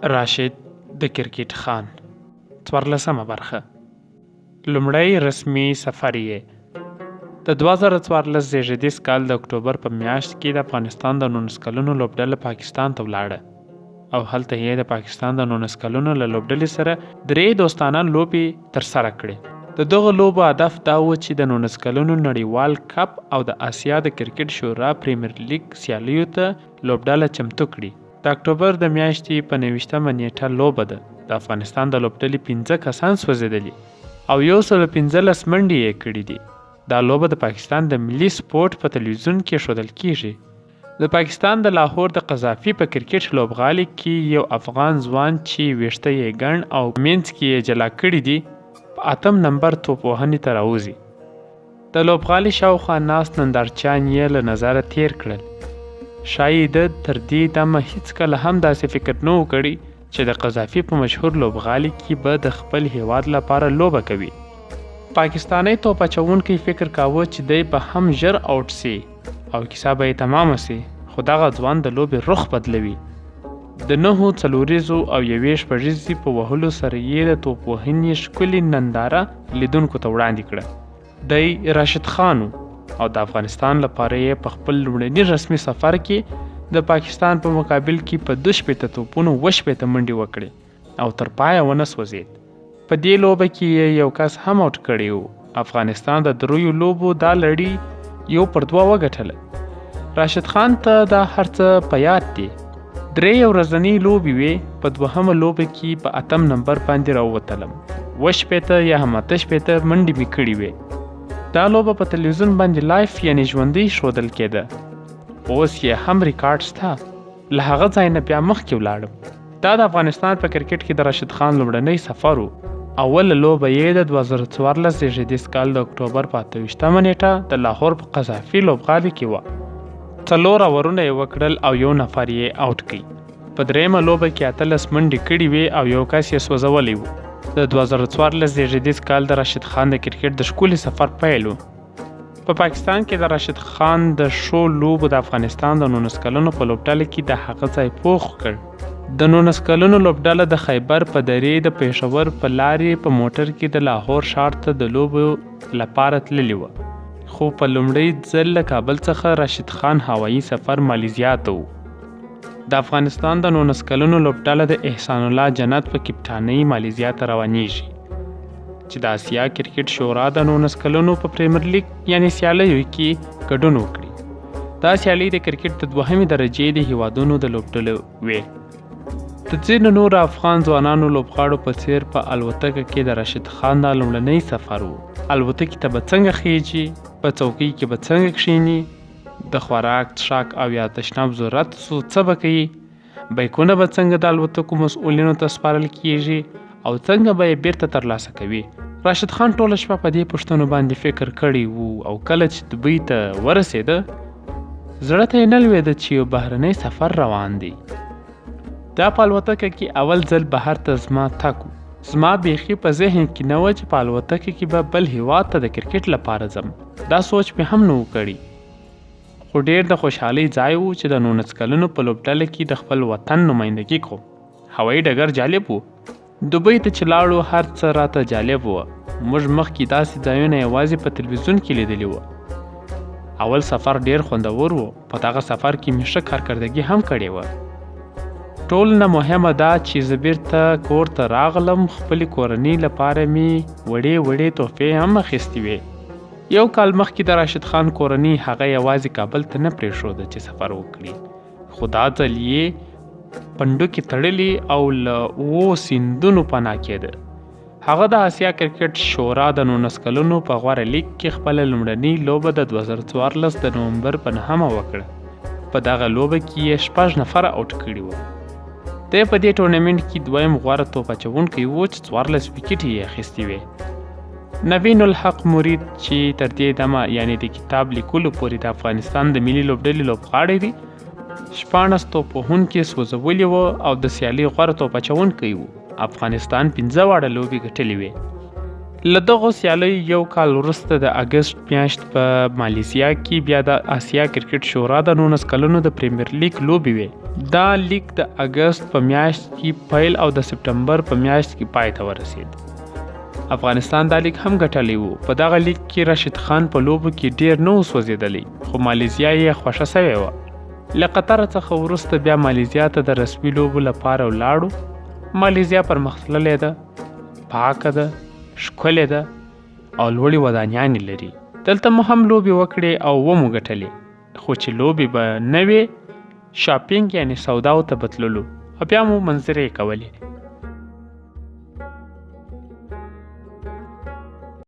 راشد د کرکټ خان 14مه برخه لومړی رسمي سفر یې د 2014 زیږدیز کال د اکتوبر په میاشت کې د افغانستان د 19 کلونو لوبډله پاکستان ته ولاړه او هلته یې د پاکستان د 19 کلونو له لوبډلې سره درې دوستانه لوبې ترسره کړې. د دغه لوبو هدف دا و چې د 19 کلونو نړیوال کپ او د آسیا د کرکټ شورا پریمیر لیګ سیالیو ته لوبډله چمتو کړي. د اکتوبر د میاشتې په 29مه نیټه لوبه ده. د افغانستان د لوبډلې 15 کسان سوځېدلي او 115 منډې یې کړي دي. دا لوبه د پاکستان د ملي سپورت په تلویزیون کې ښودل کیږي. د پاکستان د لاهور د قذافي په کرکټ لوبغالي کې یو افغان ځوان چې ویښته یې ګڼ او مینځ کې یې جلا کړي دي په 8 نمبر توپ وهنې ته راوځي. د لوبغالي شاوخوا ناست نندارچیان یې له نظره تیر کړل. شاید تر دې دمه هیڅکله هم داسې فکر نه و کړی چې د قذافي په مشهور لوبغالي کې به د خپل هیواد لپاره لوبه کوي. پاکستانی توپ اچوونکی فکر کاوه چې دی به هم ژر آوټ سي او کیسه به یې تمامه سي، خو دغه ځوان د لوبې رخ بدلوي. د 9 څلوریزو او 1 شپږیزې په وهلو سره یې د توپ وهنې ښکلې ننداره لیدونکو ته وړاندې کړه. دی راشد خان او د افغانستان لپاره یې په خپل لومړني رسمي سفر کې د پاکستان په مقابل کې په 2 توپونو 2 منډې وکړې او تر پایه ونه سوځېد. په دې لوبه کې یې یو کس هم آوټ کړی و. افغانستان د دریو لوبو دا لړۍ 1-2 وګټله. راشد خان ته دا هر څه په یاد دي. 3 ورځنۍ لوبې وې. په 2مه لوبه کې په 8 نمبر باندې راووتلم. 2 یا هم 8 منډې مې کړې وې. دا لوبه په تلویزیون باندې لایف یعنی ژوندۍ ښودل کېده. اوس یې هم ریکارډ شته. له هغه ځای نه بیا مخکې ولاړم. دا د افغانستان په کرکټ کې د راشد خان لومړنی سفر و. اوله لوبه یې د 2014 زیږدیز کال د اکتوبر په 28مه نیټه د لاهور په قذافي لوبغالي کې وه. 4 اورونه یې وکړل او 1 نفر یې آوټ کړي. په 3مه لوبه کې 18 منډې کړي وې او 1 کس یې سوځولی و. د 2014 زیږدیز کال د راشد خان د کرکټ د ښکلي سفر پیل و. په پاکستان کې د راشد خان د ښو لوبو د افغانستان د 19 کلونو په لوبډله کې د هغه ځای پوخ کړ. د 19 کلونو لوبډله د خیبر په درې د پېښور په لارې په موټر کې د لاهور ښار ته د لوبو لپاره تللې وه. خو په لومړي ځل له کابل څخه راشد خان هوایي سفر مالیزیا ته و. د افغانستان د 19 کلونو لوبډله د احسان الله جنت په کپټانۍ مالیزیا ته روانیږي چې د آسیا کرکټ شورا د 19 کلونو په پریمیر لیګ یعنی سیالیو کې ګډون وکړي. دا سیالي د کرکټ د 2مې درجې د هیوادونو د لوبډلو وې. د ځینو نورو افغان ځوانانو لوبغاړو په څیر په الوتکه کې د راشد خان دا لومړنی سفر و. الوتکې ته به څنګه خیږي، په څوکۍ کې به څنګه کښیني، د خوراک څښاک او یا تشناب ضرورت څه به کوي، بیکونه به څنګه د الوتکو مسؤلینو ته سپارل کیږي او څنګه به یې بیرته ترلاسه کوي. راشد خان ټوله شپه په دې پوښتنو باندې فکر کړی و او کله چې دوبۍ ته ورسېده زړه ته یې نه لوېده چې یو بهرنی سفر روان دی. دا په الوتکه کې اول ځل بهر ته زما تګ و. زما بیخي په ذهن کې نه وه چې په الوتکه کې به بل هیواد ته د کرکټ لپاره ځم. دا سوچ مې هم نه و کړی. خو ډیر د خوشحالۍ ځای و چې د 19 کلونو په لوبډله کې د خپل وطن نمایندګي کوم. هوایي ډګر جالب و. دوبۍ ته چې لاړو هر څه راته جالب و. موږ مخکې داسې ځایونه یوازې په تلویزیون کې لیدلي و. اول سفر ډیر خوندور و. په دغه سفر کې مې ښه کارکردګي هم کړې وه. ټول نه مهمه دا چې زه بیرته کور ته راغلم. خپلې کورنۍ لپاره مې وړې تحفې هم اخیستې وې. 1 کال مخکې د راشد خان کورنۍ هغه یوازې کابل ته نه پرېښوده چې سفر وکړي، خو دا ځل یې پنډوکې تړلي او له 7 سیندونو پناه کېده. هغه د آسیا کرکټ شورا د 19 کلونو په غوره لیګ کې خپله لومړنۍ لوبه د 2014 د نومبر په 9مه وکړه. په دغه لوبه کې یې 6 نفره آوټ کړي وو. دی په دې ټورنمنټ کې 2یم غوره توپ اچوونکی و چې 14 ویکټې یې اخیستې وې. نوین الحق مرید چې تر دې دمه یعنی د کتاب لیکلو پورې د افغانستان د ملي لوبډلې لوبغاړی دی، 14 توپ وهونکي سوځولي وو او د سیالۍ غوره توپ اچوونکی و. افغانستان 15 واړه لوبې ګټلې وې. له دغو سیالیو یو کال وروسته د اګست میاشت په مالیزیا کې بیا د آسیا کرکټ شورا د 19 کلونو د پریمیر لیګ لوبې وې. دا لیګ د اګست په میاشت کې پیل او د سپټمبر په میاشت کې پای ته ورسید. افغانستان دا لیګ هم ګټلی و. په دغه لیګ کې راشد خان په لوبو کې ډیر نه و سوځېدلی، خو مالیزیا یې خوښه سوې وه. له قطر څخه وروسته بیا مالیزیا ته د رسمي لوبو لپاره ولاړو. مالیزیا پرمختللې ده، پاکه ده، ښکلې ده او لوړې ودانیانې لري. دلته مو هم لوبې وکړې او ومو ګټلې. خو چې لوبې به نه وې، شاپینګ یعنې سوداو ته بتللو او بیا مو منظرې کولې.